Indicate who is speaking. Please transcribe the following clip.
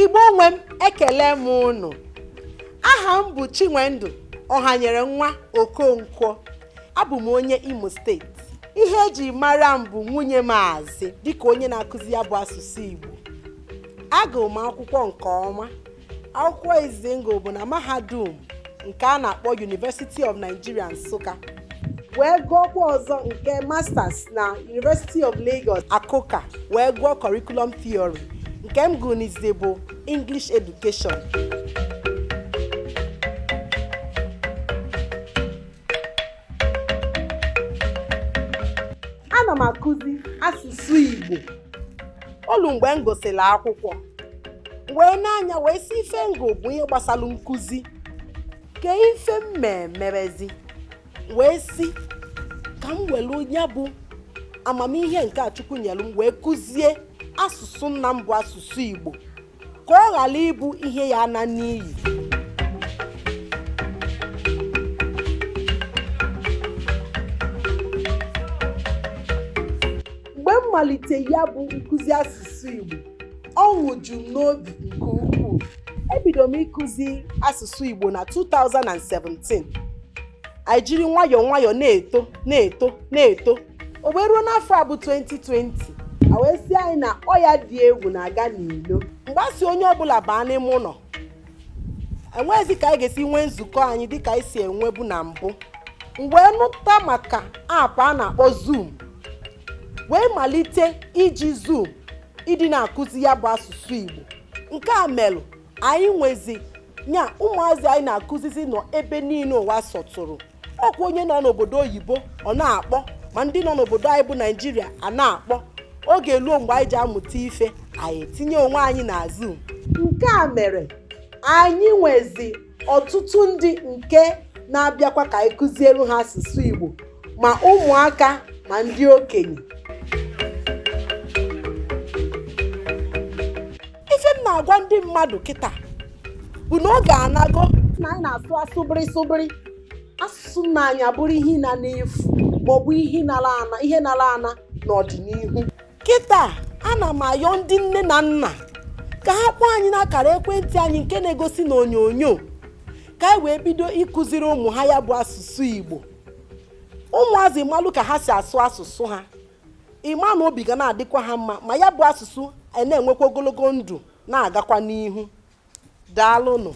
Speaker 1: Igbo nwe m ekele m unu. Aha m bụ Chinwendu Ọhanyere nwa Okonkwo. Abụ m onye Imo steeti. Ihe eji mara m bụ nwunye Mazi dịka onye na-akụzi ya bụ asụsụ Igbo. Agụrụ m akwụkwọ nke ọma. Akwụkwọ izizi m gụrụ bụ na mahadum nke a na-akpọ University of Nigeria Nsụka. Wee gụọkwa ọzọ nke masters na University of Lagos Akoka, wee gụọ curriculum theory. Nke m gụrụ n'izizi bụ English education. Ana m akụzi asụsụ Igbo. Olu mgbe m gụsịrị akwụkwọ wee n'anya wee si ife ngụ bụ ihe gbasara nkụzi ka ife m merezi wee si ka m welu ya bụ amamihe nke a Chukwu nyelu m wee kụzie asụsụ nna m bụ asụsụ Igbo ka ọ ghara ịbụ ihe ya na n'iyi. Mgbe m malite ya bụ nkụzi asụsụ Igbo, ọṅụ ju n'obi nke ukwuu. Ebido m ịkụzi asụsụ Igbo na 2017. Anyị jiri nwayọọ na-eto. O wee ruo n'afọ a bụ 2020. A wee sị anyị na ọya dị egwu na-aga n'ilo. Mgbe asị onye ọbụla baa n'ime ụlọ, enweghịzi ka anyị ga-esi nwee nzukọ anyị dịka anyị si enwebu na mbụ. Mgbe nụta maka aapụ a na-akpọ Zoom, wee malite iji Zoom ịdị na-akụzi ya bụ asụsụ Igbo. Nke a melụ anyị nwezi nya ụmụazị anyị na-akụzizi nọ ebe niile ụwa sọtụrụ. Ọkwa onye nọ n'obodo oyibo ọ na-akpọ, ma ndị nọ n'obodo anyị bụ Naijiria a na-akpọ. Oge luo mgbe anyị ji amụta ife, anyị etinye onwe anyị na Zoom. Nke a mere anyị nwezi ọtụtụ ndị nke na-abịakwa ka anyị kụziere ha asụsụ Igbo, ma ụmụaka ma ndị okenye. Ife m na-agwa ndị mmadụ kịta bụ na oge anago na anyị na-asụ asụbịrị asụsụ nna anyị abụrụ ihe na n'efu maọbụ ihe nara ana n'ọdịnihu. Kịta ana m ayọ ndị nne na nna ka ha kpọọ anyị n'akara ekwentị anyị nke na-egosi n'onyonyo ka anyị wee bido ịkụziri ụmụ ha ya bụ asụsụ Igbo. Ụmụazị malụ ka ha si asụ asụsụ ha, ịma na obi ga na-adịkwa ha mma, ma ya bụ asụsụ na-enwekwa ogologo ndụ na-agakwa n'ihu. Daalụnụ.